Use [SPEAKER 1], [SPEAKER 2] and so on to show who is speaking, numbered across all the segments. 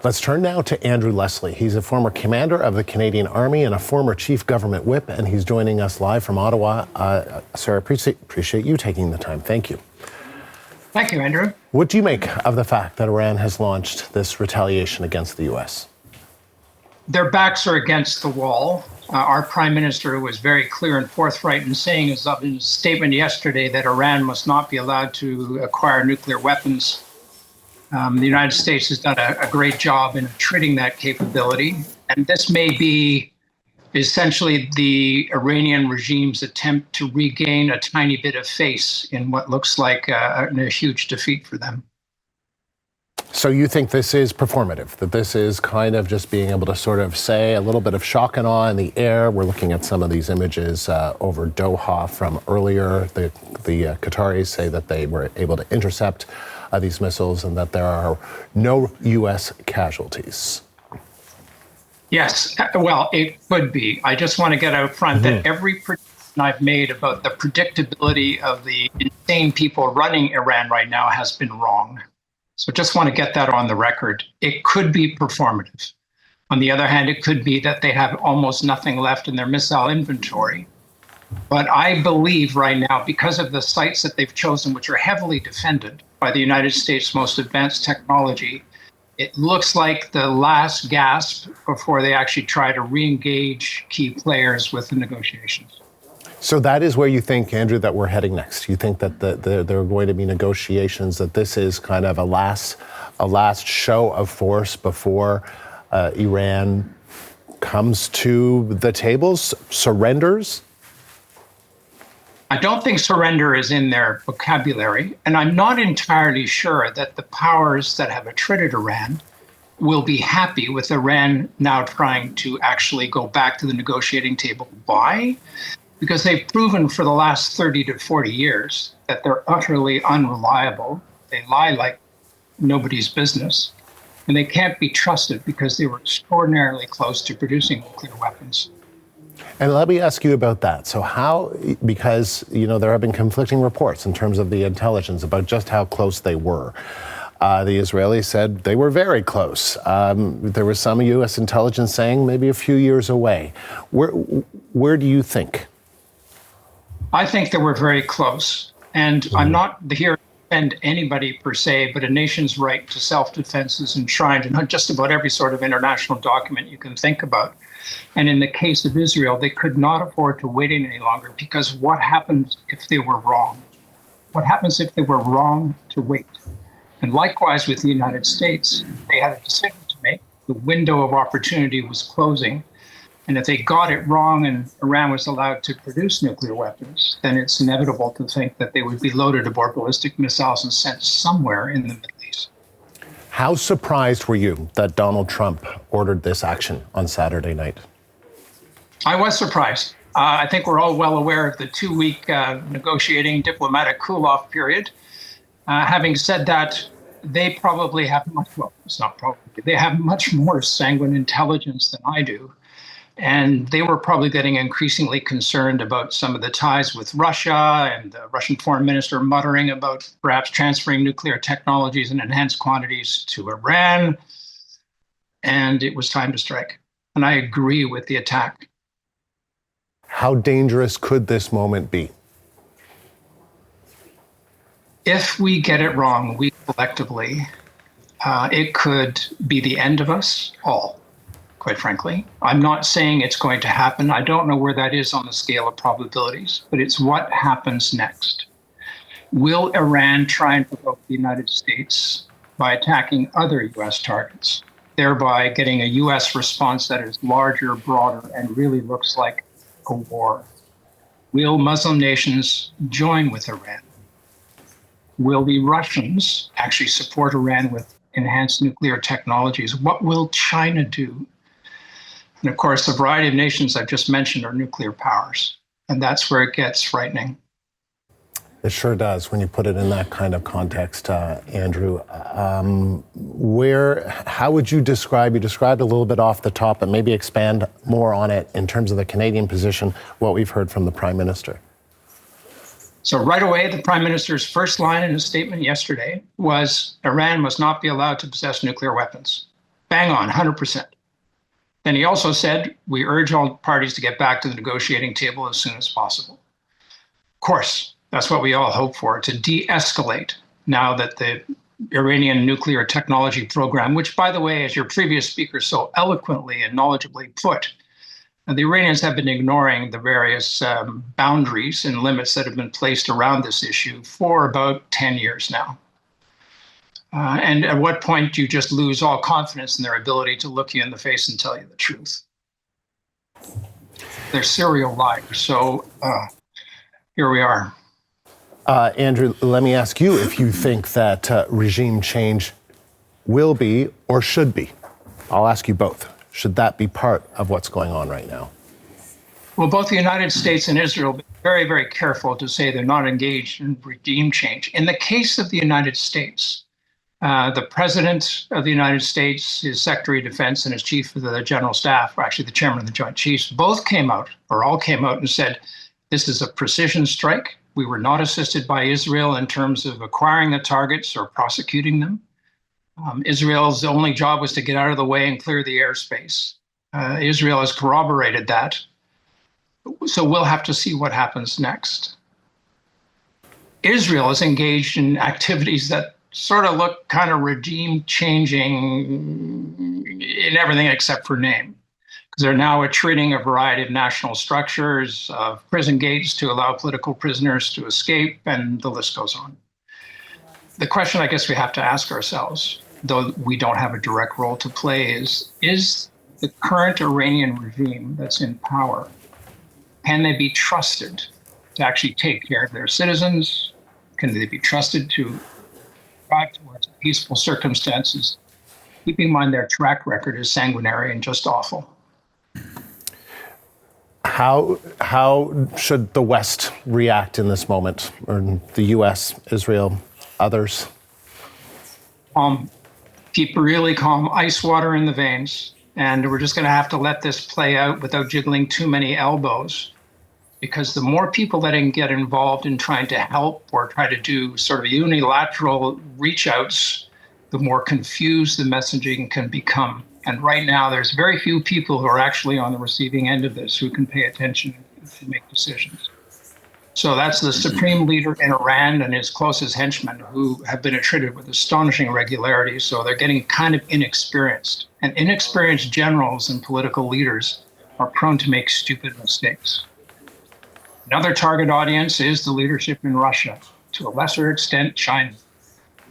[SPEAKER 1] Let's turn now to Andrew Leslie. He's a former commander of the Canadian Army and a former chief government whip, and he's joining us live from Ottawa. Sir, I appreciate you taking the time. Thank you.
[SPEAKER 2] Thank you, Andrew.
[SPEAKER 1] What do you make of the fact that Iran has launched this retaliation against the U.S.?
[SPEAKER 2] Their backs are against the wall. Our prime minister was very clear and forthright in saying in his statement yesterday that Iran must not be allowed to acquire nuclear weapons. The United States has done a great job in treating that capability. And this may be essentially the Iranian regime's attempt to regain a tiny bit of face in what looks like a huge defeat for them.
[SPEAKER 1] So you think this is performative, that this is kind of just being able to sort of say a little bit of shock and awe in the air? We're looking at some of these images over Doha from earlier. The Qataris say that they were able to intercept these missiles and that there are no U.S. casualties.
[SPEAKER 2] Yes, well, it could be. I just want to get out front that every prediction I've made about the predictability of the insane people running Iran right now has been wrong. So just want to get that on the record. It could be performative. On the other hand, it could be that they have almost nothing left in their missile inventory. But I believe right now, because of the sites that they've chosen, which are heavily defended by the United States' most advanced technology, it looks like the last gasp before they actually try to re-engage key players with the negotiations.
[SPEAKER 1] So that is where you think, Andrew, that we're heading next? You think that there are going to be negotiations, that this is kind of a last show of force before Iran comes to the tables, surrenders?
[SPEAKER 2] I don't think surrender is in their vocabulary, and I'm not entirely sure that the powers that have attrited Iran will be happy with Iran now trying to actually go back to the negotiating table. Why? Because they've proven for the last 30 to 40 years that they're utterly unreliable. They lie like nobody's business, and they can't be trusted because they were extraordinarily close to producing nuclear weapons.
[SPEAKER 1] And let me ask you about that. So how, because, there have been conflicting reports in terms of the intelligence about just how close they were. The Israelis said they were very close. There was some U.S. intelligence saying maybe a few years away. Where do you think?
[SPEAKER 2] I think that we're very close. And I'm not here to defend anybody per se, but a nation's right to self-defense is enshrined in just about every sort of international document you can think about. And in the case of Israel, they could not afford to wait any longer, because what happens if they were wrong? What happens if they were wrong to wait? And likewise with the United States, they had a decision to make. The window of opportunity was closing. And if they got it wrong and Iran was allowed to produce nuclear weapons, then it's inevitable to think that they would be loaded aboard ballistic missiles and sent somewhere in the Middle East.
[SPEAKER 1] How surprised were you that Donald Trump ordered this action on Saturday night?
[SPEAKER 2] I was surprised. I think we're all well aware of the 2-week negotiating diplomatic cool-off period. Having said that, they probably have they have much more sanguine intelligence than I do. And they were probably getting increasingly concerned about some of the ties with Russia, and the Russian foreign minister muttering about perhaps transferring nuclear technologies in enhanced quantities to Iran. And it was time to strike. And I agree with the attack.
[SPEAKER 1] How dangerous could this moment be?
[SPEAKER 2] If we get it wrong, we collectively, it could be the end of us all. Quite frankly, I'm not saying it's going to happen. I don't know where that is on the scale of probabilities, but it's what happens next. Will Iran try and provoke the United States by attacking other U.S. targets, thereby getting a U.S. response that is larger, broader, and really looks like a war? Will Muslim nations join with Iran? Will the Russians actually support Iran with enhanced nuclear technologies? What will China do? And of course, the variety of nations I've just mentioned are nuclear powers. And that's where it gets frightening.
[SPEAKER 1] It sure does when you put it in that kind of context, Andrew. How would you describe, you described a little bit off the top, but maybe expand more on it in terms of the Canadian position, what we've heard from the Prime Minister?
[SPEAKER 2] So right away, the Prime Minister's first line in his statement yesterday was Iran must not be allowed to possess nuclear weapons. Bang on, 100%. Then he also said, we urge all parties to get back to the negotiating table as soon as possible. Of course, that's what we all hope for, to de-escalate now that the Iranian nuclear technology program, which, by the way, as your previous speaker so eloquently and knowledgeably put, the Iranians have been ignoring the various boundaries and limits that have been placed around this issue for about 10 years now. And at what point do you just lose all confidence in their ability to look you in the face and tell you the truth? They're serial liars. So here we are.
[SPEAKER 1] Andrew, let me ask you if you think that regime change will be or should be. I'll ask you both. Should that be part of what's going on right now?
[SPEAKER 2] Well, both the United States and Israel be very, very careful to say they're not engaged in regime change. In the case of the United States, the President of the United States, his Secretary of Defense, and his Chief of the General Staff, or actually the Chairman of the Joint Chiefs, both came out, or all came out and said, this is a precision strike. We were not assisted by Israel in terms of acquiring the targets or prosecuting them. Israel's only job was to get out of the way and clear the airspace. Israel has corroborated that. So we'll have to see what happens next. Israel is engaged in activities that sort of look kind of regime changing in everything except for name. Because they're now treating a variety of national structures, of prison gates to allow political prisoners to escape, and the list goes on. The question I guess we have to ask ourselves, though we don't have a direct role to play, is the current Iranian regime that's in power, can they be trusted to actually take care of their citizens? Can they be trusted to drive towards peaceful circumstances? Keeping in mind their track record is sanguinary and just awful.
[SPEAKER 1] How should the West react in this moment, or the U.S., Israel, others?
[SPEAKER 2] Keep really calm, ice water in the veins, and we're just going to have to let this play out without jiggling too many elbows, because the more people that can get involved in trying to help or try to do sort of unilateral reach outs, the more confused the messaging can become. And right now, there's very few people who are actually on the receiving end of this who can pay attention and make decisions. So that's the supreme leader in Iran and his closest henchmen, who have been treated with astonishing regularity. So they're getting kind of inexperienced. And inexperienced generals and political leaders are prone to make stupid mistakes. Another target audience is the leadership in Russia, to a lesser extent, China,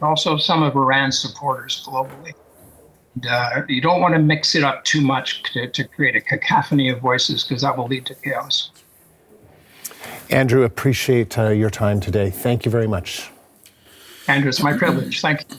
[SPEAKER 2] but also some of Iran's supporters globally. You don't want to mix it up too much to create a cacophony of voices, because that will lead to chaos.
[SPEAKER 1] Andrew, appreciate your time today. Thank you very much.
[SPEAKER 2] Andrew, it's my privilege. Thank you.